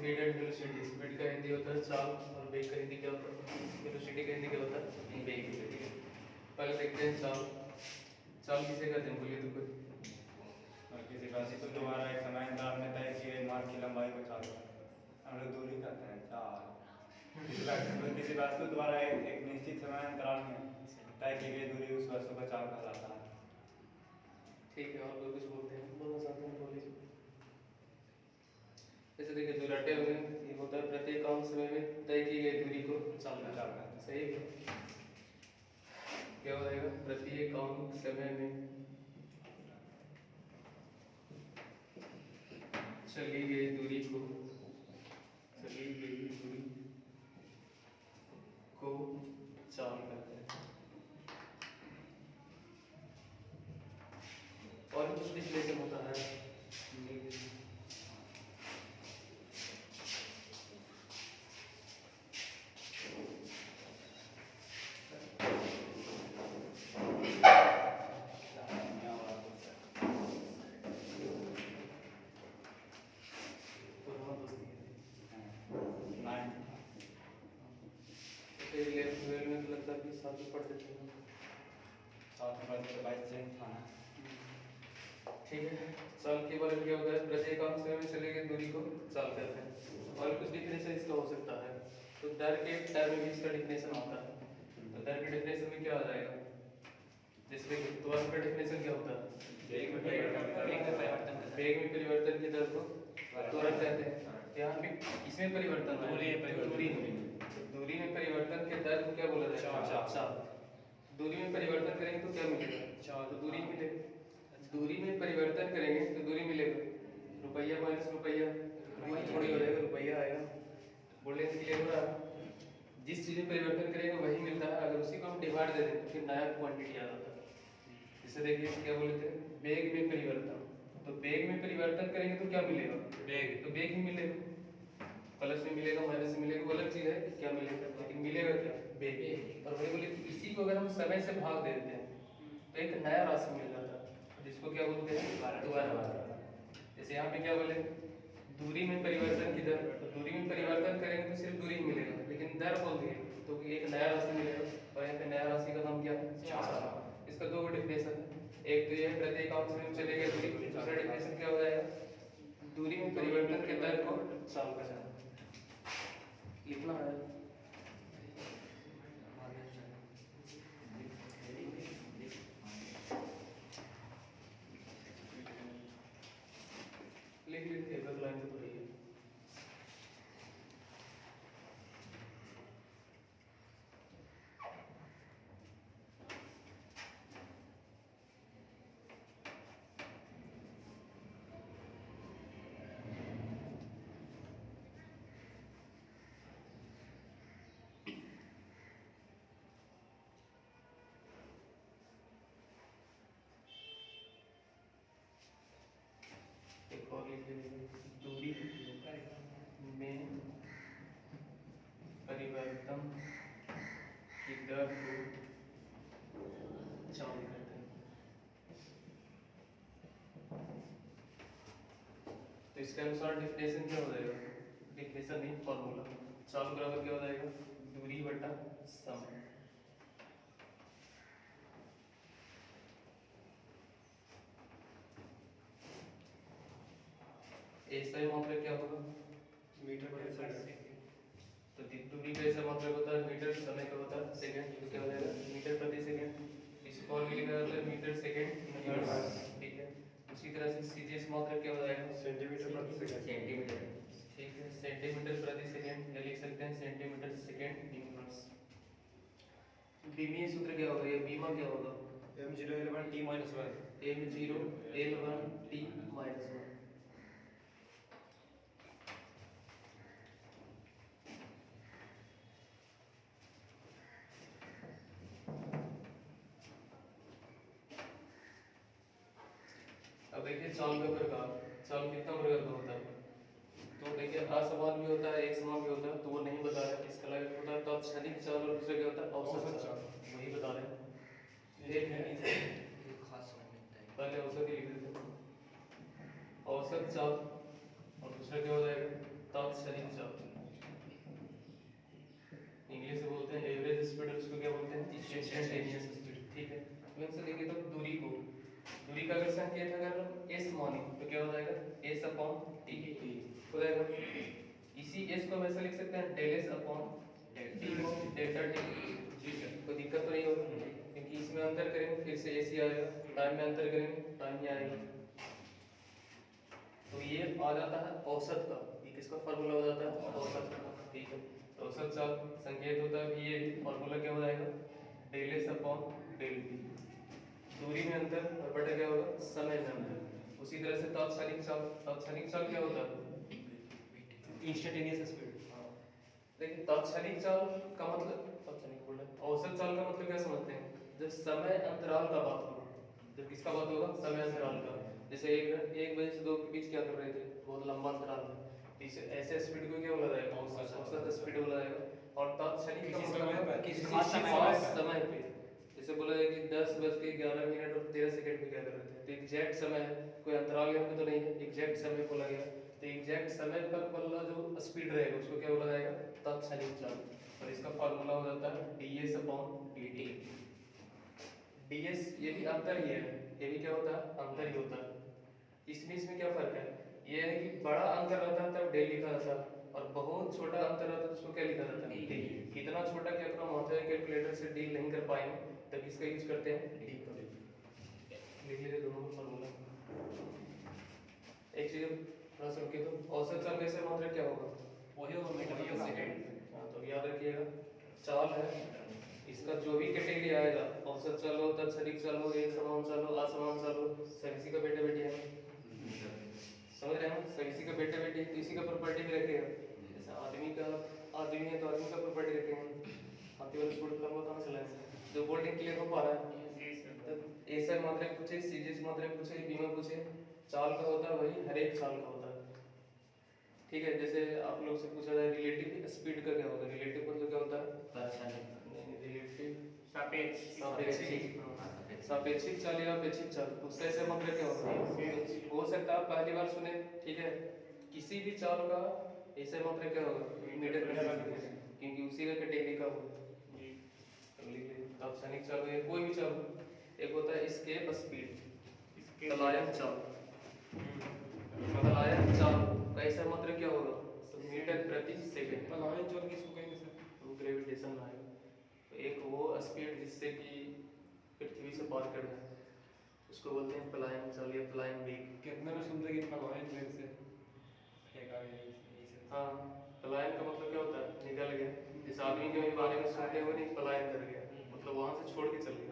Speed and velocity. Speed का हिंदी होता है चाल और वेग का हिंदी क्या होता है? वेलोसिटी का हिंदी क्या होता है? वेग। ठीक है, पहले देखते हैं चाल। चाल किसे कहते हैं, बोलिए तो कुछ। किसी राशि को द्वारा एक समय अंतराल में तय किए गए मार्ग की लंबाई को चाल हम लोग दूरी कहते हैं चाल। किसी वस्तु द्वारा एक निश्चित समय अंतराल में तय की गई दूरी उस वस्तु का चाल कहलाता है। ठीक है, और कोई कुछ बोलते हैं, दोनों साथ में बोलिए। जैसे देखिए जो रटे हुए ये होता है प्रत्येक काम समय में तय की गई दूरी को चाल कहते हैं। सही है, क्या हो जाएगा? प्रत्येक काम समय में चली गई दूरी को चाल कहते हैं। और कुछ डिफिनेशन होता है? ठीक है, चाल के बारे में क्या होता है? प्रत्येक काम समय में चली गई दूरी को चाल कहते हैं। और कुछ डिफिनेशन इसका हो सकता है, तो दर के टर्म में भी इसका डिफिनेशन आता है। तो दर के डिफिनेशन में क्या आ जाएगा? जैसे त्वरण का डिफिनेशन क्या होता है? वेग में परिवर्तन की दर को त्वरण कहते हैं। यहाँ पे इसमें परिवर्तन दूरी में परिवर्तन के दर को क्या बोला जाएगा? चाल। दूरी में परिवर्तन करेंगे तो क्या मिलेगा? चाल। तो दूरी मिलेगा। दूरी में परिवर्तन करेंगे तो दूरी मिलेगा। रुपया माइनस रुपया दूरी थोड़ी हो जाएगा, रुपया आएगा। बोलने से क्लियर हो रहा है? जिस चीज में परिवर्तन करेंगे वही मिलता है। अगर उसी को हम डिवाइड दे दें तो फिर नया क्वांटिटी आ जाता है। जैसे देखिए क्या बोले थे, वेग में परिवर्तन। तो वेग में परिवर्तन करेंगे तो क्या मिलेगा? वेग। तो वेग ही मिलेगा। प्लस में मिलेगा माइनस में मिलेगा, वो अलग चीज है क्या मिलेगा, लेकिन मिलेगा क्या? वेग। और वही बोले इसी को अगर हम समय से भाग देते हैं तो एक नया राशि मिल जाता है, जिसको क्या बोलते हैं? द्वारा। जैसे यहाँ पे क्या बोले, दूरी में परिवर्तन की दर। तो दूरी में परिवर्तन करेंगे तो सिर्फ दूरी ही मिलेगा, लेकिन दर बोल दिए तो एक नया राशि मिलेगा। और यहाँ पे नया राशि का नाम क्या है? चाल। इसका दो डिफिनेशन है, एक तो ये प्रत्येक काम समय में चले गए दूरी। दूसरा डिफिनेशन क्या हो जाएगा? दूरी में परिवर्तन के दर को चाल का लिखना है। लिख लीजिए, एक लाइन तो पढ़िए। एक और लिख लीजिए, दूरी में परिवर्तन की दर को चाल कहते हैं। तो इसके अनुसार डिफिनेशन क्या हो जाएगा? डिफिनेशन नहीं, फॉर्मूला। चाल बराबर क्या हो जाएगा? दूरी बटा समय। ऐसा ही मात्रा क्या होगा? मीटर प्रति सेकंड। तो दूरी का ऐसा मात्रा होता है मीटर, समय का होता है सेकंड। तो क्या हो जाएगा? मीटर प्रति सेकंड। इसको और भी लिखा जाता है मीटर सेकंड हर्ट्ज। ठीक है, उसी तरह से सीधे इस मात्रा क्या हो जाएगा? सेंटीमीटर प्रति सेकंड। सेंटीमीटर। ठीक है, सेंटीमीटर प्रति सेकंड या लिख सकते हैं सेंटीमीटर सेकंड इनवर्स। बीमीय सूत्र क्या होगा? ये बीमा क्या होगा? m0 l1 t - 1। m0 l1 t - 1। अब देखिए चाल का प्रकार। चाल कितना प्रकार का होता है? तो देखिए असमान भी होता है, एक समान भी होता है, तो वो नहीं बता रहे। इसका अलग होता है तात्क्षणिक चाल और दूसरा क्या होता है? औसत चाल। वही बता रहे हैं। एक है पहले औसत ही लिख देते हैं। औसत चाल और दूसरा क्या हो जाएगा? तात्क्षणिक चाल, इंग्लिश से बोलते हैं एवरेज स्पीड, और उसको क्या बोलते हैं इंस्टेंटेनियस स्पीड। ठीक है, मैं से देखिए तो दूरी को, दूरी का अगर संकेत अगर s माने तो क्या हो जाएगा s अपॉन t हो जाएगा। इसी s को वैसे लिख सकते हैं डेल s अपॉन t को डेल्टा t। कोई दिक्कत तो नहीं होगी, क्योंकि इसमें अंतर करेंगे फिर से s ही आएगा, टाइम में अंतर करेंगे टाइम ही आएगा। तो ये आ जाता है औसत का, ये किसका फार्मूला हो जाता है औसत का। ठीक है, तो औसत चाल संकेत होता है, ये फार्मूला क्या हो जाएगा del s upon del t। दूरी में अंतर और बटा क्या होगा समय में अंतर। उसी तरह से तात्क्षणिक चाल, तात्क्षणिक चाल क्या होता है इंस्टेंटेनियस स्पीड। देखिए तात्क्षणिक चाल का मतलब, तात्क्षणिक बोल रहे हैं, औसत चाल का मतलब क्या समझते हैं, जब समय अंतराल का बात होगा, जब किसका बात होगा समय अंतराल का। जैसे एक बजे से 2 के बीच क्या कर रहे थे, बहुत लंबा अंतराल है, इस ऐसे स्पीड को क्या बोला जाएगा औसत स्पीड बोला जाएगा। और तात्क्षणिक का मतलब किसी खास समय पे, जैसे बोला जाए कि 10:11 और 13 सेकंड पे क्या कर रहे थे, तो एग्जैक्ट समय है, कोई अंतराल यहाँ पे तो नहीं है, एग्जैक्ट समय बोला गया। तो एग्जैक्ट समय पर वाला जो स्पीड रहेगा उसको क्या बोला जाएगा तात्क्षणिक चाल। और इसका फार्मूला हो जाता है ds अपॉन dt। ds ये भी अंतर ही है, ये भी क्या होता है अंतर ही होता है। इसमें क्या फर्क है, ये है कि बड़ा अंतर रहता है तब डेल लिखा जाता है, और बहुत छोटा अंतर रहता है उसको क्या लिखा जाता है डी। इतना छोटा कि अपना माध्यमिक कैलकुलेटर से डील नहीं कर पाएंगे, तब किसका यूज करते हैं डी का। लिख लीजिए दोनों का फार्मूला। एक चीज थोड़ा सा रुकिए, तो औसत चाल का मात्रक क्या होगा वही होगा मीटर पर सेकंड। तो याद रखिएगा चाल है, इसका जो भी कैटेगरी आएगा, औसत चाल हो, तात्क्षणिक चाल हो, एक समान चाल हो, असमान चाल हो, सब इसी का बेटा बेटी है, समझ रहे हैं हम, सब इसी का बेटा बेटी, तो इसी का प्रॉपर्टी भी रखेगा। जैसे आदमी है तो आदमी का प्रॉपर्टी रखेंगे, हाथी वाला स्कूल लंबा कहाँ चला है, जो बोल्डिंग क्लियर हो पा रहा है, तो ऐसा मात्रक पूछे, सीजीएस मात्रक पूछे, बीमा पूछे, चाल का होता है वही हर एक चाल का होता है। ठीक है, जैसे आप लोग से पूछा जाए रिलेटिव स्पीड का क्या होगा, रिलेटिव मतलब क्या होता है रिलेटिव सापेक्षिक चाल या अपेक्षिक चाल, उसका ऐसे मतलब क्या होगा हो सकता है पहली बार सुने। ठीक है, किसी भी चाल का ऐसे मतलब क्या होगा मीटर प्रति सेकंड, क्योंकि उसी का कैटेगरी का होगा। तात्क्षणिक चाल है कोई भी चाल, एक होता है स्केप स्पीड, पलायन चाल, पलायन चाल का ऐसा मतलब क्या होगा मीटर प्रति सेकंड। पलायन चाल किसको कहेंगे सर? वो ग्रेविटेशन आएगा, तो एक वो स्पीड जिससे कि पृथ्वी से पार कर जाए उसको बोलते हैं पलायन चाल या पलायन वेग। कितने में सुनते कि पलायन वेग से फेंका गया इसे। हाँ, पलायन का मतलब क्या होता है निकल गया, जिस आदमी के बारे में सुनते हुए नहीं पलायन कर गया, मतलब वहां से छोड़ के चल गया।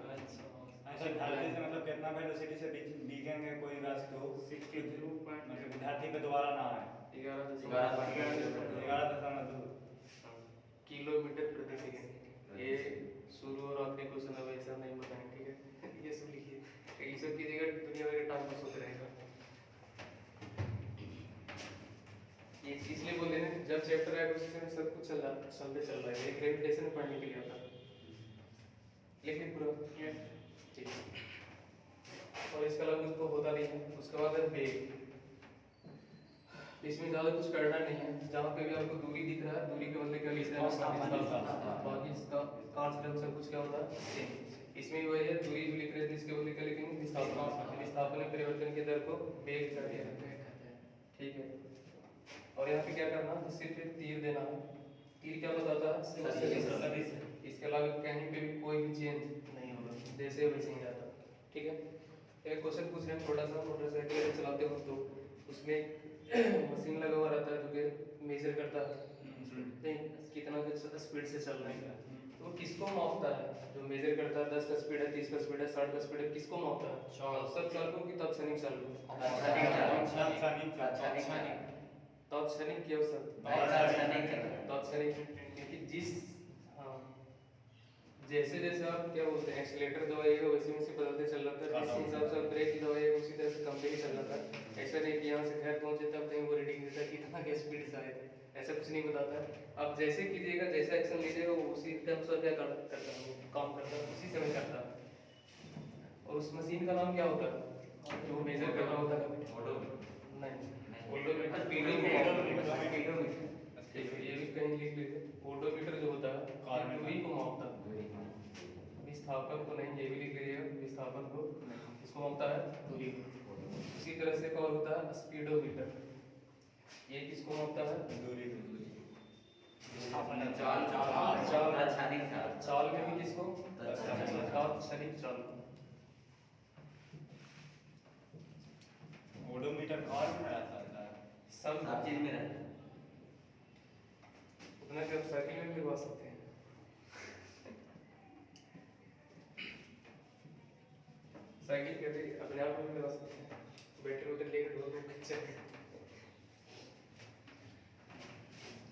ऐसे धरती से मतलब कितना वेलोसिटी से बीकेंगे कोई रास्ते हो, मतलब धरती पे दोबारा ना आए 11.2 किलोमीटर प्रति सेकंड। ये शुरू और आखिरी क्वेश्चन है, वैसा नहीं बताएंगे। ठीक है, ये सब लिखिए, ये सब कीजिएगा, दुनिया भर का टाइम पास होता रहेगा। ये इसलिए बोल रहे हैं जब चैप्टर आएगा उसी समय सब कुछ चलते चल रहा है, ये ग्रेविटेशन पढ़ने के लिए आता है। लिख ली पूरा ठीक है, और इसके अलावा कुछ तो होता नहीं है। उसके बाद है वेग, इसमें ज़्यादा कुछ करना नहीं है, जहाँ पे भी आपको दूरी दिख रहा है, दूरी के मतलब क्या लिख रहा है, बाकी इसका कार्यक्रम सब कुछ क्या होता है, इसमें वही है दूरी जो लिख रहे थे इसके बदले क्या लिखेंगे विस्थापन में परिवर्तन के दर को वेग कर दिया। ठीक है, और यहाँ पे क्या करना है, सिर्फ एक तीर देना है। तीर क्या बताता है, इसके अलावा कहीं पे भी कोई भी चेंज नहीं होगा, जैसे वैसे ही रहता। ठीक है, एक क्वेश्चन पूछ रहे हैं, छोटा सा मोटरसाइकिल चलाते हो तो उसमें मशीन लगा हुआ रहता है जो कि मेजर करता है कितना स्पीड से चल रहा है, तो वो किसको मापता है, जो मेजर करता है 10 का स्पीड है, 30 का स्पीड है, 60 का स्पीड है, किसको मापता है औसत चाल को कि तात्क्षणिक चाल को? तात्क्षणिक की औसत तात्क्षणिक, क्योंकि जिस हाँ जैसे जैसे आप क्या बोलते हैं एक्सीलेटर दबाइएगा वैसे वैसे बदलते चल रहा था, जिस हिसाब से ब्रेक की दबाइएगा उसी तरह से कम भी चल रहा था। ऐसा नहीं कि यहाँ से घर पहुंचे तब कहीं वो रीडिंग देता कि इतना क्या स्पीड से आए थे, ऐसा कुछ नहीं बताता है। आप जैसे कीजिएगा, जैसा एक्शन लीजिएगा वो उसी टाइम से क्या करता है, वो काम करता है, उसी समय करता है। और उस मशीन का नाम क्या होता है जो मेजर कर रहा होता है? नहीं, ऑटोमीटर, विस्थापन को नहीं, ये भी लिख लीजिएगा, विस्थापन को नहीं, इसको मापता है दूरी को। उसी तरह से एक और होता है स्पीडोमीटर, ये किसको मापता है? दूरी चाल में भी किसको? तात्क्षणिक चाल। ओडोमीटर कार में रहता है, सब चीज में रहता है। उतना कि आप साइकिल में भी लगा सकते हैं। साइकिल कहते हैं अपने आप में भी लगा सकते हैं, बैटरी उधर लेकर ढो ढो के चल।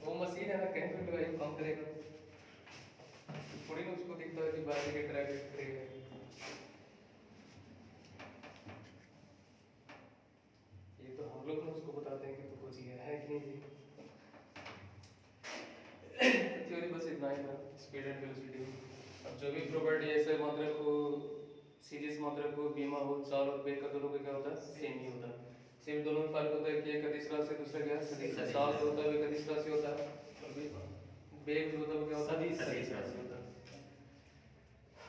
वो मशीन है ना, कहीं पे लगाइए काम करेगा, थोड़ी ना उसको दिखता है कि बाहर के ट्रैक करेगा। ये तो हम लोग ना उसको बताते हैं कि तो कुछ ये है कि नहीं। थ्योरी बस इतना ही था, स्पीड एंड वेलोसिटी। अब जो भी प्रॉपर्टी ऐसे मात्रा को, सीरीज मात्रा को, बीमा हो, चाल और वेग का दोनों का क्या होता है? सेम ही होता है। सिर्फ दोनों में फर्क होता है कि एक अदिश राशि से दूसरा क्या है? सदिश। चाल जो होता है वो एक अदिश राशि होता है, और वेग जो होता है वो क्या होता है? सदिश राशि होता है।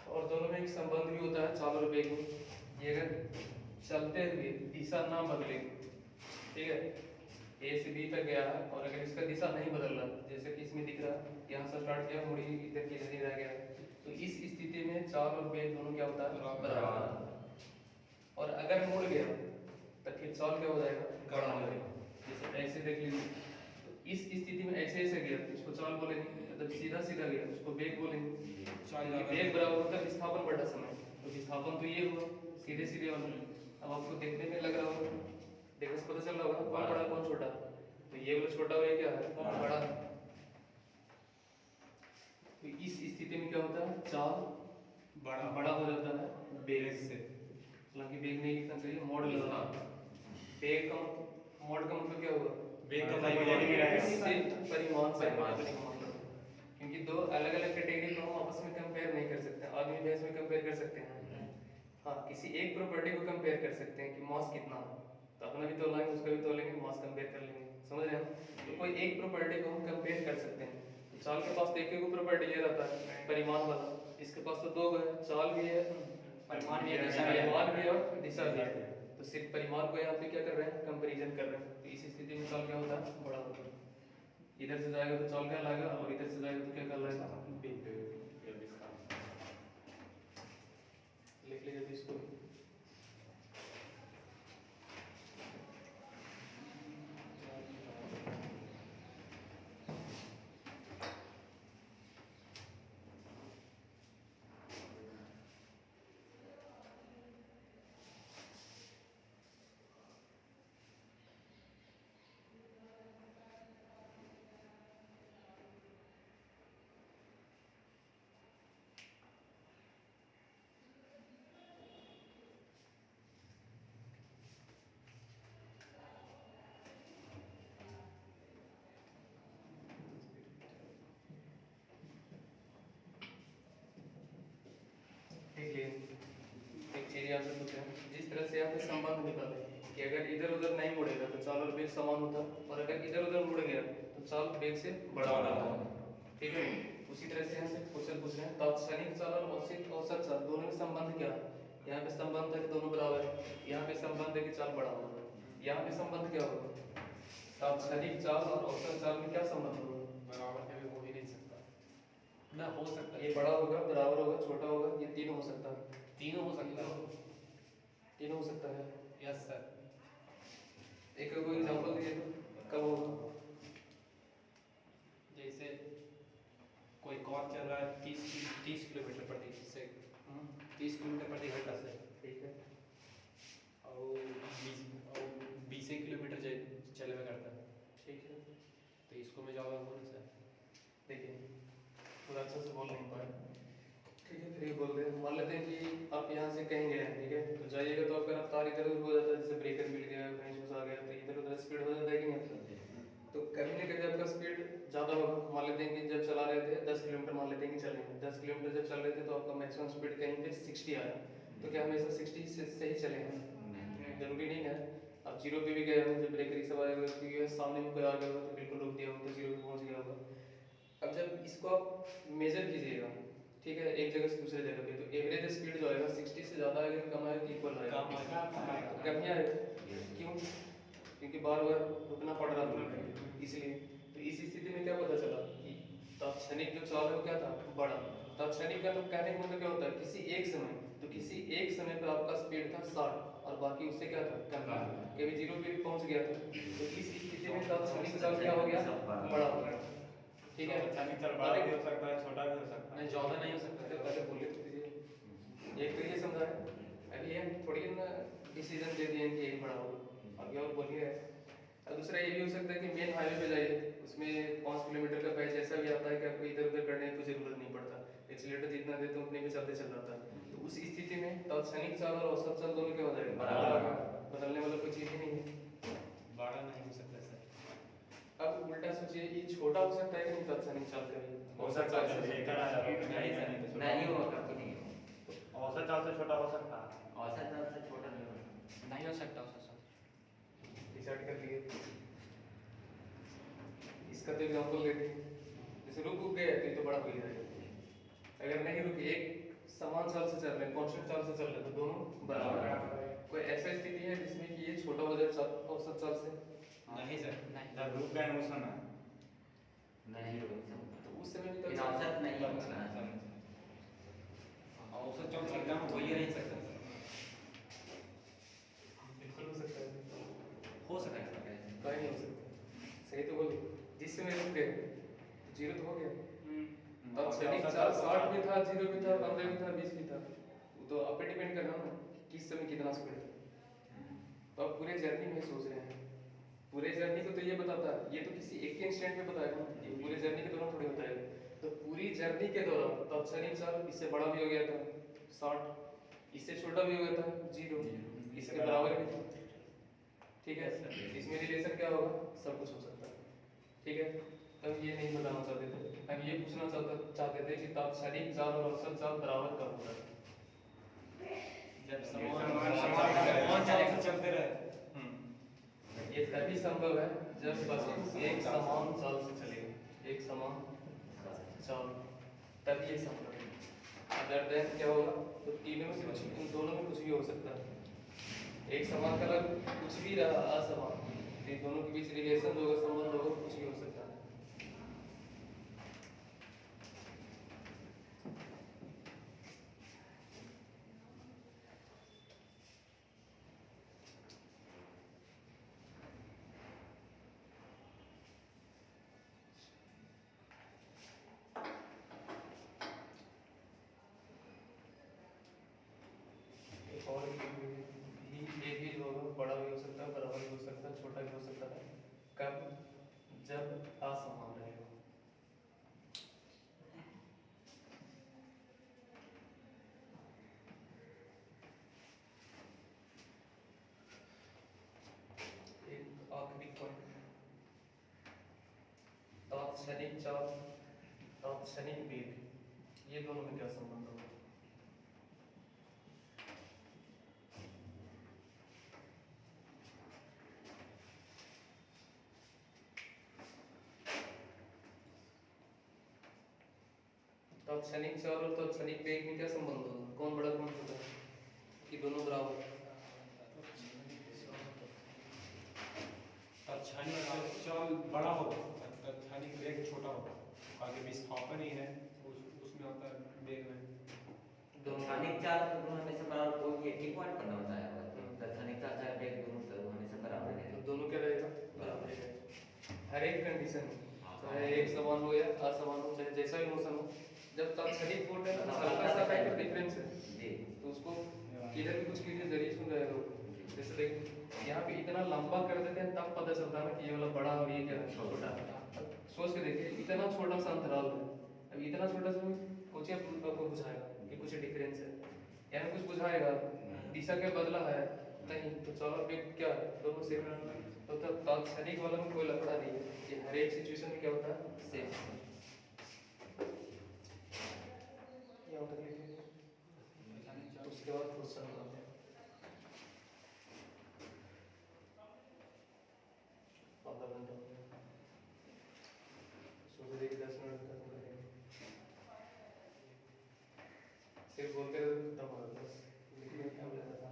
और दोनों में एक संबंध भी होता है चाल और वेग में। ये अगर चलते हुए दिशा ना बदले, ठीक है, ए से बी तक गया है और अगर इसका दिशा नहीं बदल रहा, जैसे कि इसमें दिख रहा है, यहाँ से स्टार्ट किया, मुड़ी इधर की इधर ही रह गया, तो इस स्थिति में चाल और वेग दोनों क्या होता है? बराबर। और अगर मुड़ गया तो फिर चाल क्या हो जाएगा? बड़ा हो जाएगा। जैसे ऐसे देख लीजिए, तो इस स्थिति में ऐसे ऐसे गया, इसको चाल बोलेंगे, मतलब सीधा सीधा गया, उसको वेग बोलेंगे। वेग बराबर होता है विस्थापन बटा समय। तो विस्थापन तो ये हुआ सीधे सीधे वाला। अब आपको देखने में लग रहा होगा, देखने से पता चल रहा होगा कौन बड़ा कौन छोटा, तो ये वाला छोटा और ये क्या है? कौन बड़ा है? तो इस स्थिति में क्या होता है? चाल बड़ा हो जाता है वेग से। हालांकि वेग नहीं लिखना चाहिए, मॉड लगना। वेग का मॉड का मतलब क्या होगा? वेग का सिर्फ परिमाण से मतलब, क्योंकि दो अलग अलग कैटेगरी को हम आपस में कंपेयर नहीं कर सकते। आदमी भैंस में कंपेयर कर सकते हैं, हाँ, किसी एक प्रॉपर्टी को कंपेयर कर सकते हैं कि मास कितना है, तो अपना भी तोलेंगे, उसका भी तोलेंगे, मास कंपेयर कर लेंगे, समझ रहे हैं? तो कोई एक प्रॉपर्टी को हम कंपेयर कर सकते हैं। तो चाल के पास तो एक ही प्रॉपर्टी ये रहता है, परिमाण वाला। इसके पास तो दो है, चाल भी है, परिमाण भी है और दिशा भी है। तो सिर्फ परिमाण को यहाँ पे क्या कर रहे हैं? कंपैरिजन कर रहे हैं। तो इस स्थिति में चाल क्या होता है? बड़ा होता है। इधर से जाएगा तो चाल क्या लाएगा, और इधर से जाएगा तो क्या कर लाएगा? लिख लीजिए तो इसको। एक चीज यहाँ से पूछे, जिस तरह से यहाँ पे संबंध निकाले कि अगर इधर उधर नहीं मुड़ेगा तो चाल और वेग समान होता, और अगर इधर उधर मुड़ गया तो चाल वेग से बड़ा होता, ठीक है। उसी तरह से यहाँ से क्वेश्चन पूछ रहे हैं, तात्क्षणिक चाल और औसत चाल दोनों में संबंध क्या है? यहाँ पे संबंध है कि दोनों बराबर है, यहाँ पे संबंध है कि चाल बड़ा होगा, यहाँ पे संबंध क्या होगा? तात्क्षणिक चाल और औसत चाल में क्या संबंध होगा? बराबर है, हो ही नहीं सकता ना, हो सकता है ये बड़ा होगा, बराबर होगा, छोटा होगा, ये तीनों हो सकता है। तीनों हो सकता है। तीनों हो सकता है। Yes sir. एक कोई एग्जांपल दीजिए तो कब होगा? जैसे कोई कार चल रहा है 30 किलोमीटर प्रति से 30 किलोमीटर प्रति घंटा से, ठीक है, और 20 किलोमीटर चलने करता है, ठीक है। तो इसको मैं ज़्यादा बोल सर। देखिए थोड़ा अच्छा से बोल नहीं पाए, ठीक है, फिर ये बोल रहे हैं, मान लेते हैं कि आप यहाँ से कहीं गए हैं, ठीक है, तो जाइएगा तो आपका रफ्तार इधर उधर हो जाता है, जैसे ब्रेकर मिल गया, कहीं घुस आ गया, तो इधर उधर स्पीड हो जाता है कि नहीं? तो कभी ना कभी आपका स्पीड ज़्यादा होगा। मान लेते हैं कि जब चला रहे थे 10 किलोमीटर, मान लेते हैं कि चले 10 किलोमीटर जब चल रहे थे तो आपका मैक्सिमम स्पीड कहीं पे 60 आया, तो क्या हमेशा 60 से सही चले हैं? जरूरी नहीं है। अब 0 पे भी गए हो, जब ब्रेकर सब आएगा, क्योंकि सामने में कोई आ गया होगा तो बिल्कुल रोक दिया होगा तो 0 पे पहुँच गया होगा। अब जब इसको आप मेजर कीजिएगा ठीक है, एक जगह से दूसरे जगह पे, तो एवरेज स्पीड जो आएगा 60 से ज़्यादा आएगा, कम आएगा, इक्वल आएगा, कम ही आएगा। क्यों? क्योंकि बार बार रुकना पड़ रहा था, इसलिए। तो इस स्थिति में क्या पता चला कि तात्क्षणिक जो चाल है वो क्या था, बड़ा। तात्क्षणिक का तो कहने का मतलब क्या होता है, किसी एक समय, तो किसी एक समय पे आपका स्पीड था 60 और बाकी उससे क्या था, कम, कभी 0 पे भी पहुंच गया था। तो इस स्थिति में तात्क्षणिक चाल क्या हो गया, बड़ा हो गया। ठीक है, तात्क्षणिक चाल बड़ा भी हो सकता है, छोटा भी हो सकता है। नहीं, ज़्यादा नहीं हो सकता। पहले बोले तो दीजिए। एक तो ये समझा है, अभी हम थोड़ी ना डिसीजन दे दिए कि यही बड़ा होगा, अभी और बोल ही रहे हैं। और दूसरा ये भी हो सकता है कि मेन हाईवे पे जाइए, उसमें 5 किलोमीटर का पैच ऐसा भी आता है कि आपको इधर उधर करने की कोई जरूरत नहीं पड़ता, एक्सीलेटर जितना देते हो उतने पे चलते चल रहा था। तो उस स्थिति में तात्क्षणिक चाल और औसत चाल दोनों क्या हो जाएगा, बराबर, बदलने वाला कोई चीज़ ही नहीं है। बड़ा नहीं हो सकता सर। अब उल्टा सोचिए, ये छोटा हो सकता है कि नहीं तात्क्षणिक चाल का भी, हो सकता है, लेकर आ जाओ। नहीं होगा, कभी नहीं होगा। औसत चाल से छोटा हो सकता है। औसत चाल से छोटा नहीं होगा। नहीं हो सकता सर। डिसाइड कर लिए। इसका तो एग्जांपल लेते हैं, जैसे रुक गए तो ये तो बड़ा हो ही जाएगा। अगर नहीं रुके, एक समान चाल से चल रहे हैं, कांस्टेंट चाल से चल रहे हैं, तो दोनों बराबर है। कोई ऐसा स्थिति है जिसमें कि ये छोटा हो जाए औसत चाल से? नहीं सर, नहीं। जब रुक गए उस समय नहीं होगा। तो उस समय भी लेकिन तो औसत नहीं होगा। औसत चाल से कम हो ही नहीं सकता सर। बिल्कुल हो सकता है, हो सकता है। कहीं नहीं हो सकता। सही तो बोले, जिस समय रुक गए तो 0 तो हो गया। तब क्षणिक चाल 60 भी था, 0 भी था, 15 भी था, 20 भी था, वो तो आप पे डिपेंड करना ना किस समय कितना स्पीड है। तो आप पूरे जर्नी में सोच रहे हैं, पूरे जर्नी को तो ये बताता है, ये तो किसी एक के इंस्टेंट में बताएगा, ये पूरे जर्नी के दौरान थोड़ी बताएगा। तो पूरी जर्नी के दौरान तब क्षणिक चाल इससे बड़ा भी हो गया था 60, इससे छोटा भी हो गया था 0, इसके बराबर भी था। ठीक है, इसमें रिलेशन क्या होगा, सब कुछ हो सकता है। ठीक है, हम ये नहीं बताना चाहते थे, हम ये पूछना चाहते थे कि तात्क्षणिक चाल और औसत चाल बराबर कब होगा। जब समान चाल से चलते रहे। ये तभी संभव है जब बस एक समान चाल से चलेगा, एक समान चाल, तभी ये संभव है। अदर देन क्या होगा, तो तीनों में से कुछ, इन दोनों में कुछ भी हो सकता है। एक समान कलर कुछ भी रहा असमान, तो इन दोनों के बीच रिलेशन होगा, संबंध होगा, कुछ भी हो सकता है। और ये भी जो होगा बड़ा भी हो सकता है, बराबर भी हो सकता है, छोटा भी हो सकता है। कब, जब असमान रहेगा। एक आखिरी पॉइंट, तात्क्षणिक चाल, तात्क्षणिक वेग, ये दोनों में क्या संबंध होगा? तात्क्षणिक चाल और तात्क्षणिक वेग में क्या संबंध होगा, कौन बड़ा कौन छोटा है, कि दोनों बराबर? तात्क्षणिक चाल बड़ा होगा, तात्क्षणिक वेग छोटा होगा। आगे विस्थापन ही है, उसमें आता है वेग में। तात्क्षणिक चाल तो दोनों हमेशा बराबर, कोई एक ही पॉइंट पर ना होता है। तात्क्षणिक चाल चाहे वेग दोनों तो हमेशा बराबर तो रहेगा। दोनों क्या रहेगा, बराबर रहेगा हर एक कंडीशन में, चाहे एक समान हो या असमान हो, चाहे जैसा भी मोशन हो। जब तात्क्षणिक बोल रहे हैं तो हल्का सा फैक्टर डिफरेंस है, जी। तो उसको किधर भी कुछ कीजिए जरिए सुन जाएगा वो। जैसे देखिए यहाँ पे इतना लंबा कर देते हैं तब पता चलता है ना कि ये वाला बड़ा और ये क्या है, छोटा। अब सोच के देखिए, इतना छोटा सा अंतराल है, अब इतना छोटा सा कुछ आपको बुझाएगा कि कुछ डिफरेंस है, यानी कुछ बुझाएगा, दिशा क्या बदला है नहीं, तो चलो वेग क्या है, दोनों सेम है। तो तब तात्क्षणिक वाला में कोई लफड़ा नहीं है, ये हर एक सिचुएशन में क्या होता है, सेम। यहाँ तक लिखिए, उसके बाद क्वेश्चन बनाते हैं। 15 मिनट हो गया, सोचे देखिए 10 मिनट तक करेंगे। सिर्फ बोलते रहो खत्म हो जाता है, लिखने में टाइम लगता था।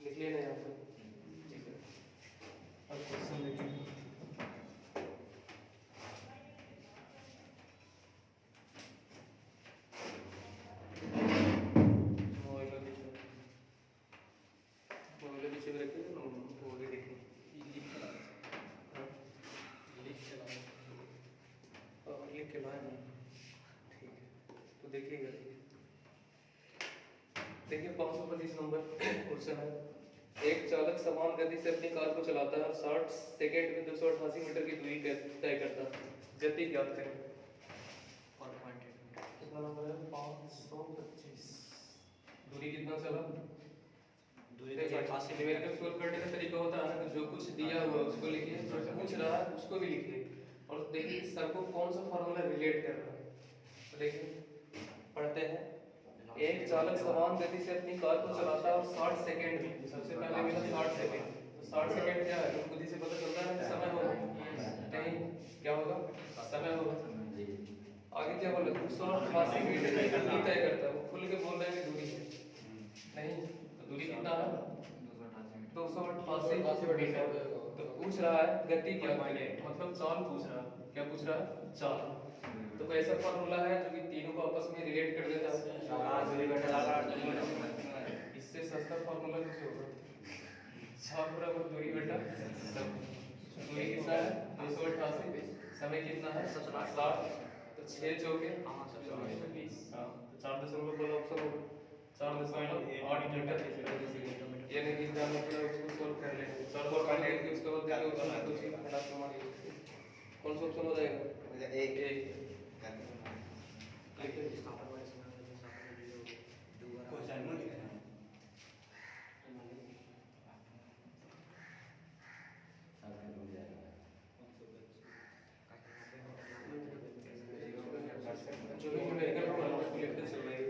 लिख लिया ना यहाँ पे, ठीक है। अब क्वेश्चन देखिए, देखिए 525 नंबर क्वेश्चन है। एक चालक समान गति से अपनी कार को चलाता है और 60 सेकंड में 288 मीटर की दूरी तय करता है। गति ज्ञात करें। कितना नंबर है? 525। दूरी कितना चला? न्यूमेरिकल सोल्व करने का तरीका होता है ना, तो जो कुछ दिया हुआ है उसको लिखिए, जो पूछ रहा है उसको भी लिखिए, और देखिए सर को कौन सा फार्मूला रिलेट कर रहा है। तो देखिए पढ़ते हैं। एक चालक समान गति से अपनी कार को चलाता है और 60 सेकंड में, सबसे पहले मिला 60 सेकंड, तो 60 सेकंड क्या है? बुद्धि से पता चलता है समय होगा, नहीं क्या होगा? समय होगा। आगे क्या बोला? 288 मीटर की दूरी तय करता है। वो खुल के बोल रहे हैं कि दूरी है, नहीं तो दूरी कितना है? 288 मीटर। तो पूछ रहा है गति क्या है, मतलब चाल पूछ रहा है। क्या पूछ रहा है? चाल। तो कैसा फॉर्मूला है जो कि तीनों को आपस में रिलेट कर देता है? इससे सस्ता फॉर्मूला कुछ होगा? चाल बराबर दूरी बटा समय। दूरी कितना है? 288। समय कितना है? 60। तो 6 चौके 20। हाँ तो 4 बोला ऑप्शन होगा। 4.8 मीटर। ये नहीं ध्यान रखना, उसको सोल्व कर लेंगे। सॉल्व कर लेंगे उसके बाद देखिए उसमें कुछ ही घटा प्रमाण यूज। कौन सा ऑप्शन हो जाएगा? एक। जो भी न्यूमेरिकल होगा उसको लिखते चल रही है।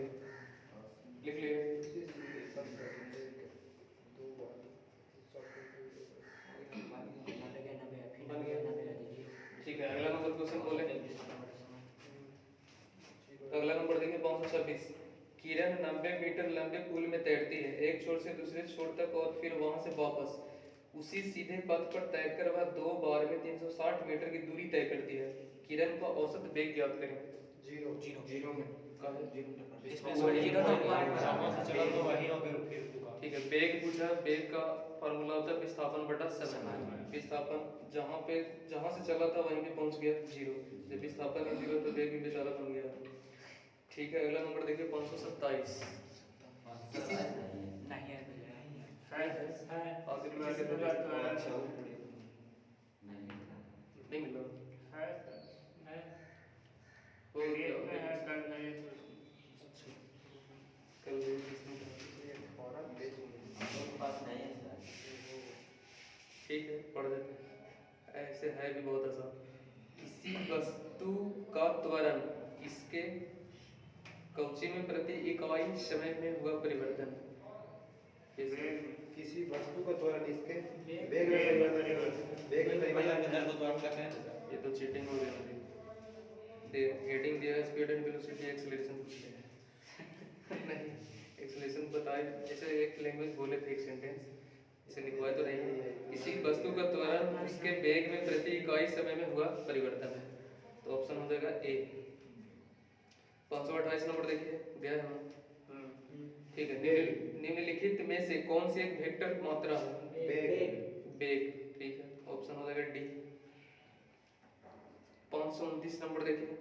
लिख लिए? बन गया। ठीक है, अगला नंबर क्वेश्चन बोले। अगला नंबर देखिए 526। किरण 90 मीटर लंबे पुल में तैरती है, एक छोर से दूसरे छोर तक और फिर वहां से वापस। उसी सीधे पथ पर तैरकर वह 2 बार में 360 मीटर की दूरी तय करती है। किरण का औसत वेग ज्ञात करें। जीरो में का है? ठीक है, वेग पूछा। वेग का फार्मूला होता है विस्थापन बटा समय। विस्थापन जहां से चला था वहीं पे पहुंच गया 0। जब विस्थापन ही 0 तो वेग भी बेचारा बन गया। ठीक है, अगला नंबर देखिए 527। नहीं मिला ठीक है, पढ़ देते हैं। ऐसे है भी बहुत आसान। किसी वस्तु का त्वरण इसके कवची में प्रति इकाई समय में हुआ परिवर्तन। किसी वस्तु का त्वरण इसके वेग में परिवर्तन। ये तो चीटिंग हो गई। हेडिंग दिया है स्पीड एंड वेलोसिटी एक्सेलरेशन पूछ लिया नहीं, एक्सेलरेशन बताए ऐसे एक लैंग्वेज बोले थे, एक सेंटेंस इसे लिखवाए तो नहीं है। किसी वस्तु का त्वरण उसके वेग में प्रति इकाई समय में हुआ परिवर्तन है, तो ऑप्शन हो जाएगा ए। 528 नंबर देखिए, गया हम। ठीक है, निम्नलिखित में से कौन सी एक वेक्टर मात्रा है? वेग। ठीक है, ऑप्शन हो जाएगा डी। 529 नंबर देखिए।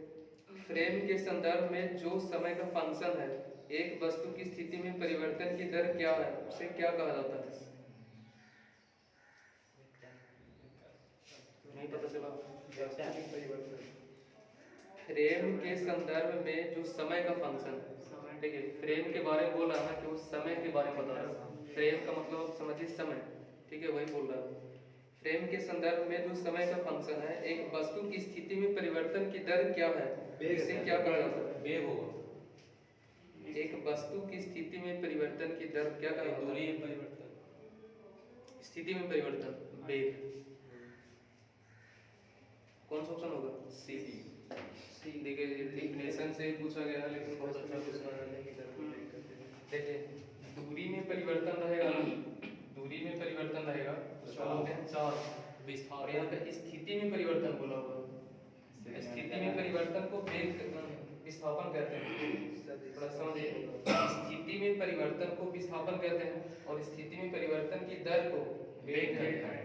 फ्रेम के संदर्भ में जो समय का फंक्शन है, एक वस्तु की स्थिति में परिवर्तन की दर क्या है, उसे क्या कहा जाता है? नहीं पता चला? फ्रेम के संदर्भ में जो समय का फंक्शन है, ठीक है, फ्रेम के बारे में बोल रहा है कि वो समय के बारे में बता रहा है। फ्रेम का मतलब समझिए समय, ठीक है, वही बोल रहा है। फ्रेम के संदर्भ में जो समय का फंक्शन है, एक वस्तु की स्थिति में परिवर्तन की दर क्या है, इसे क्या कहा जाता है? वेग होगा। एक वस्तु की स्थिति में परिवर्तन की दर क्या कहा जाता है? दूरी परिवर्तन। स्थिति में परिवर्तन वेग। कौन सा ऑप्शन होगा? सी। देखिए डिफिनेशन से पूछा गया है लेकिन बहुत अच्छा क्वेश्चन है। देखिए दूरी में परिवर्तन रहेगा ना, दूरी में परिवर्तन रहेगा उसको बोलते हैं चाल विस्थापन। और यहाँ पे स्थिति में परिवर्तन बोला हुआ है, स्थिति में परिवर्तन को वेग विस्थापन कहते हैं। थोड़ा समझिए, स्थिति में परिवर्तन को विस्थापन कहते हैं और स्थिति में परिवर्तन की दर को वेग कहते हैं।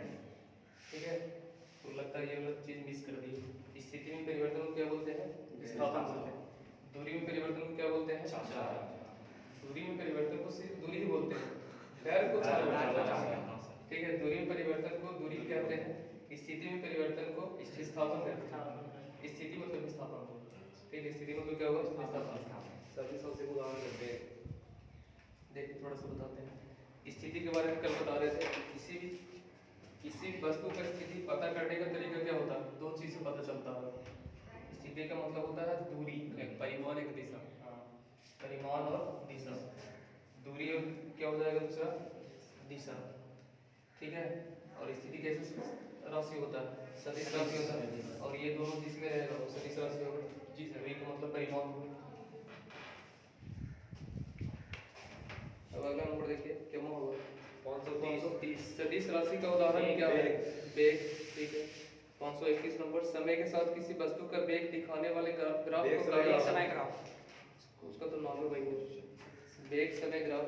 ठीक है, तो लगता है ये वाला चीज मिस कर दी। स्थिति में परिवर्तन को क्या बोलते हैं? विस्थापन बोलते हैं। दूरी में परिवर्तन को क्या बोलते हैं? चाल। दूरी में परिवर्तन को सिर्फ दूरी ही बोलते हैं, दर को चाल बोलते हैं। ठीक है, दूरी में परिवर्तन को दूरी कहते हैं, स्थिति में परिवर्तन को विस्थापन कहते हैं। स्थिति मतलब विस्थापन। ठीक है, स्थिति मतलब क्या होगा? विस्थापन। सभी सबसे को उदाहरण देते हैं। देखिए थोड़ा सा बताते हैं स्थिति के बारे में। कल बता रहे थे किसी भी वस्तु का स्थिति पता करने का तरीका क्या होता है? दो चीज से पता चलता है। स्थिति का मतलब होता है दूरी, एक परिमाण एक दिशा। परिमाण और दिशा। दूरी और क्या हो जाएगा दूसरा? दिशा। ठीक है, और स्थिति कैसे राशि होता है? सदिश राशि होता है, और ये दोनों जिसमें रहेगा वो सदिश राशि होगा। जी सर, दूरी का मतलब परिमाण होगा। अब अगला नंबर देखिए क्या होगा? 530। सदिश राशि का उदाहरण क्या है? वेग। ठीक है, 521 नंबर, समय के साथ किसी वस्तु का वेग दिखाने वाले ग्राफ को कहा जाता है। उसका तो नाम है वही है, वेग समय ग्राफ।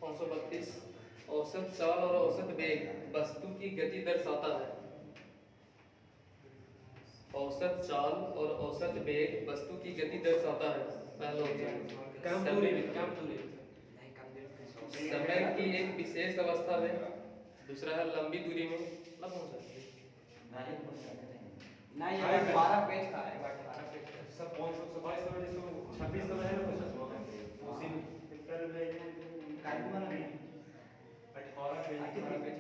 532, औसत चाल और औसत वेग वस्तु की गति दर्शाता है। औसत चाल और औसत वेग वस्तु की गति दर्शाता है। पहला ऑप्शन समय की एक विशेष अवस्था में, दूसरा है लंबी दूरी में। नहीं ये 12 पेज का है। सब 527 नंबर जिसको 26 नंबर है ना क्वेश्चन उसी में 18 पेज।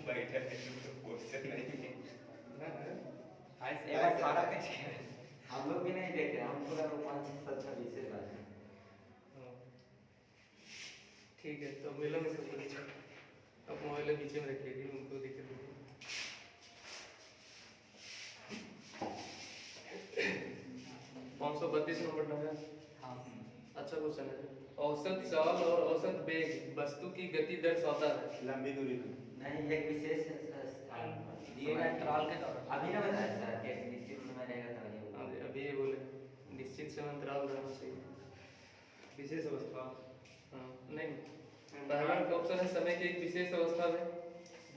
बैठे क्वेश्चन नहीं ये 18 पेज का है। हम लोग भी नहीं देखे, हम पूरा 5-7 विशेष बात है। ठीक है, तो मिला में से पूछिए। अब मोबाइल पीछे में रखिए थी, उनको दिक्कत नहीं। 532 नंबर ना है। हाँ अच्छा क्वेश्चन है। औसत चाल और औसत वेग वस्तु की गति दर्शाता है। लंबी दूरी में नहीं, एक विशेष स्थान दिए गए अंतराल के दौरान। अभी ना बताया सर कि एक निश्चित समय रहेगा तभी। अभी ये बोले निश्चित समय अंतराल रहना चाहिए। विशेष अवस्था। हाँ, नहीं, पहला ऑप्शन है समय की एक विशेष अवस्था में,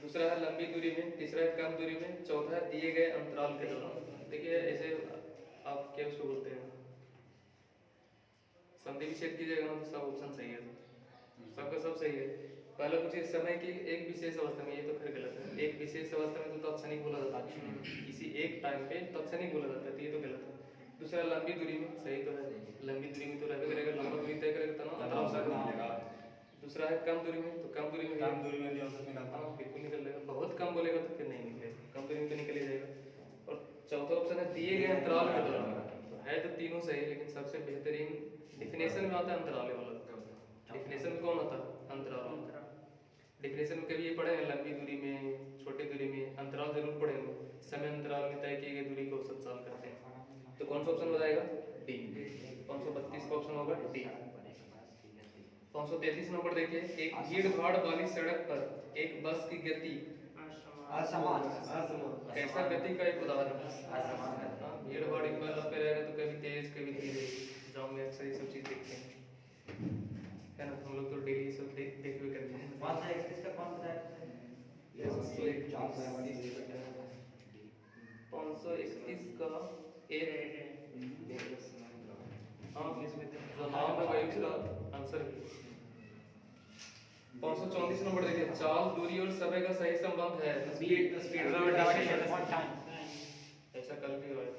दूसरा है लंबी दूरी में, तीसरा है कम दूरी में, चौथा है दिए गए अंतराल के दौरान। देखिए ऐसे आप क्या उसको बोलते हैं, संधि विच्छेद कीजिएगा ना तो सब ऑप्शन सही है, सबका सब सही है। पहले पूछिए समय की एक विशेष अवस्था में, ये तो फिर गलत है। एक विशेष अवस्था में तो तत्क्षणिक बोला जाता है, किसी एक टाइम पे तत्क्षणिक बोला जाता है, तो ये तो गलत है। दूसरा लंबी दूरी में, सही तो है, लंबी दूरी में तो रहता करेगा, लंबा दूरी तय करेगा तो अंतराल। दूसरा है कम दूरी में, तो कम दूरी में भी औसत निकलता है। बिल्कुल निकल जाएगा। बहुत कम बोलेगा तो फिर नहीं निकलेगा, कम दूरी में तो निकल ही जाएगा। और चौथा ऑप्शन है दिए गए अंतराल के दौरान। तो है तो तीनों सही, लेकिन सबसे बेहतरीन डिफिनेशन में आता है अंतराल वाला। डिफिनेशन में कौन आता है? अंतराल। डिफिनेशन में कभी ये पढ़े हैं लंबी दूरी में, छोटी दूरी में, अंतराल जरूर पढ़े होंगे। समय अंतराल में तय किए गए दूरी को औसत चाल करते हैं। तो कौन सा ऑप्शन हो जाएगा? डी। 532 का ऑप्शन होगा डी। 533 नंबर देखिए, एक भीड़ भाड़ वाली सड़क पर एक बस की गति असमान। कैसा गति का एक उदाहरण है? असमान। हाँ, भीड़ भाड़ एक बार पे रहेगा तो कभी तेज कभी धीरे। गाँव में अक्सर ये सब चीज देखते हैं, है ना? हम लोग तो डेली सब देख हुए करते हैं। 531 का कौन सा है? 531 का एक, हाँ जो नाम है वही उसका आंसर भी। 534 नंबर देखिए, चाल दूरी और समय का सही संबंध है। ऐसा कल भी हुआ है।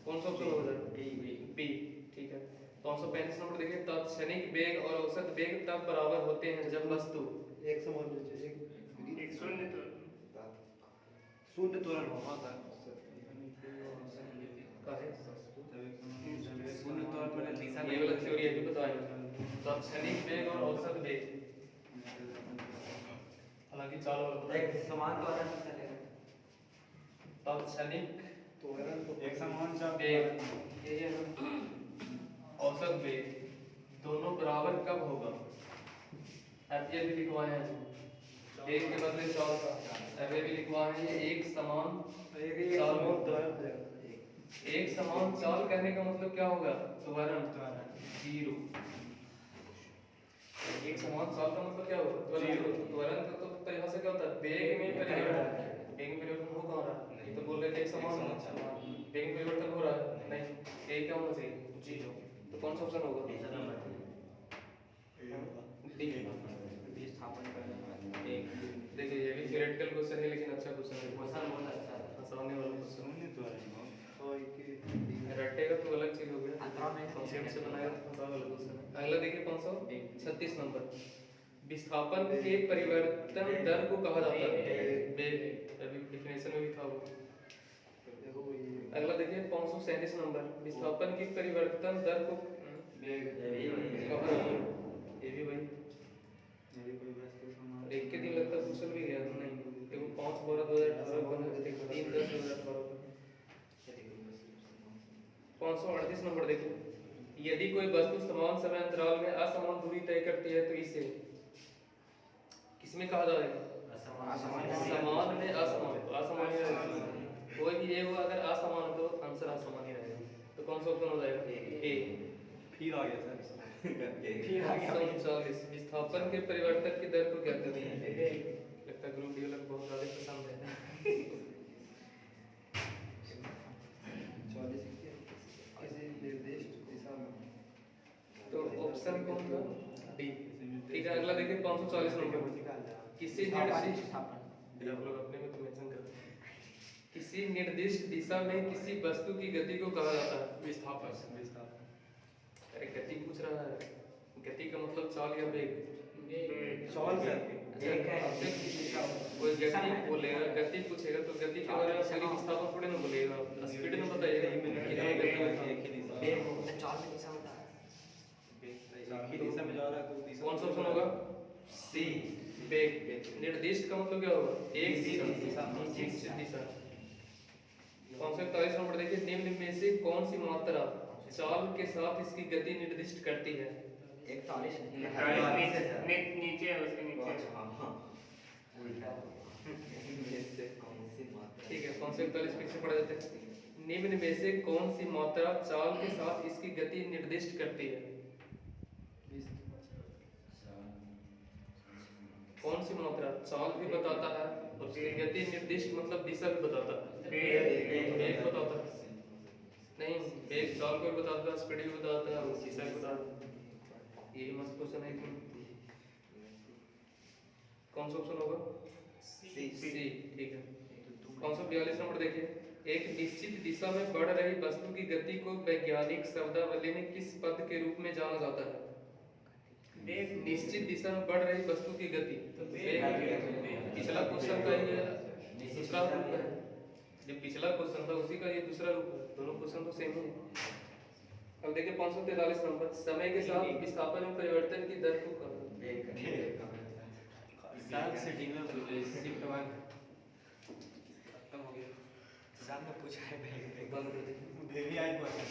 कौन सा ऑप्शन होगा? बी। ठीक है। 535 नंबर देखिए, तत्क्षणिक वेग और औसत वेग तब बराबर होते हैं जब वस्तु एक समान मिल जाए, एक शून्य त्वरण हो। का है शून्य तौर पर दिशा ये वाला थ्योरी अभी बताएंगे। तात्क्षणिक वेग और औसत वेग, हालांकि चाल वाला एक बताएंगे। समान त्वरण से चलेगा। तात्क्षणिक त्वरण तो एक समान चाल वेग, यही है ना, औसत वेग, दोनों बराबर कब होगा? अब ये भी लिखवाए हैं, एक के बदले चाल का, अब ये भी लिखवाए हैं, ये एक समान एक चाल समान होगा। त्वरण हो जाएगा। एक समान चाल कहने का मतलब क्या होगा? त्वरण जीरो। एक समान चाल का मतलब क्या होगा? त्वरण जीरो। त्वरण का तो परिभाषा क्या होता है? वेग में परिवर्तन। वेग में परिवर्तन हो कहाँ रहा है? ये तो बोल रहे थे एक समान वेग में परिवर्तन हो रहा है, नहीं, एक क्या होना चाहिए? जीरो। तो कौन सा ऑप्शन होगा? डी। विस्थापन करना एक देखिए ये भी थ्योरेटिकल क्वेश्चन है, लेकिन अच्छा क्वेश्चन है, क्वेश्चन बहुत अच्छा है। आसानी वाला क्वेश्चन। शून्य त्वरण हो। हाँ, एक रट्टेगा तो अलग चीज हो गया, अंतराल में कॉन्सेप्ट से बनाया तो फंसा वाला क्वेश्चन है। अगला देखिए 536 नंबर, विस्थापन के परिवर्तन दर को कहा जाता है? वेग, अभी डिफिनेशन में भी था वो। देखो ये अगला देखिए 537 नंबर, विस्थापन की परिवर्तन दर को कहा जाता है? ये भी वही, यदि कोई वस्तु समान एक के दिन लगता पूछल भी गया नहीं, देखो 5/12/2018 बना, 3/10/2018। 538 नंबर देखिए, यदि कोई वस्तु समान समय अंतराल में असमान दूरी तय करती है तो इसे किसमें कहा जाएगा? समान में असमान, तो असमान ही रहेगा। कोई भी एक हो अगर असमान तो आंसर असमान ही रहेगा। तो कौन सा ऑप्शन हो जाएगा? ए। फिर आ गया सर। फिर 539, विस्थापन के परिवर्तन की दर को क्या कहते हैं? लगता है ग्रुप डी वाला को बहुत ज्यादा पसंद है। 40 किसी निर्दिष्ट दिशा में तो ऑप्शन कौन था? डी। ठीक है, अगला देखिए 540 नंबर, किसी निर्दिष्ट, आप लोग अपने में तो मेंशन करते हैं, किसी निर्दिष्ट दिशा में किसी वस्तु की गति को कहा जाता है? विस्थापन। अरे गति पूछ रहा है, गति का मतलब चाल या वेग? चाल से एक है कोई गति बोलेगा, गति पूछेगा तो गति के बारे में पूरी विस्थापन थोड़ी ना बोलेगा, स्पीड में बताइएगा कितना गति है। वेग होता चाल में दिशा होता है। एक ही दिशा में जा रहा है तो दिशा कौन सा ऑप्शन होगा? सी, वेग। निर्दिष्ट का मतलब क्या होगा? एक दिशा, निश्चित दिशा। 541 नंबर देखिए, निम्न में से कौन सी मात्रा चाल के साथ इसकी गति निर्दिष्ट करती है? 41 नीचे है, उसके नीचे। ठीक है, 541 फिर से पढ़ देते हैं। निम्न में से कौन सी मात्रा चाल के साथ इसकी गति निर्दिष्ट करती है? कौन सी मात्रा चाल भी बताता है और उसकी गति निर्दिष्ट मतलब दिशा भी बताता है? वेग बताता है नहीं, वेग चाल को भी बताता है, स्पीड भी बताता है और दिशा भी बताता है। यही मस्त क्वेश्चन है कि कौन सा ऑप्शन होगा? सी। ठीक है, 542 नंबर देखिए, एक निश्चित दिशा में बढ़ रही वस्तु की गति को वैज्ञानिक शब्दावली में किस पद के रूप में जाना जाता है? निश्चित दिशा में बढ़ रही वस्तु की गति, पिछला क्वेश्चन का ये दूसरा रूप है, जो पिछला क्वेश्चन था उसी का ये दूसरा रूप है, दोनों क्वेश्चन तो सेम ही है। अब देखिए 543 नंबर, समय के साथ विस्थापन में परिवर्तन की दर को सात सेटिंग में शिफ्ट 1 खत्म हो गया। सामने पूछा है भेभी आई क्वेश्चन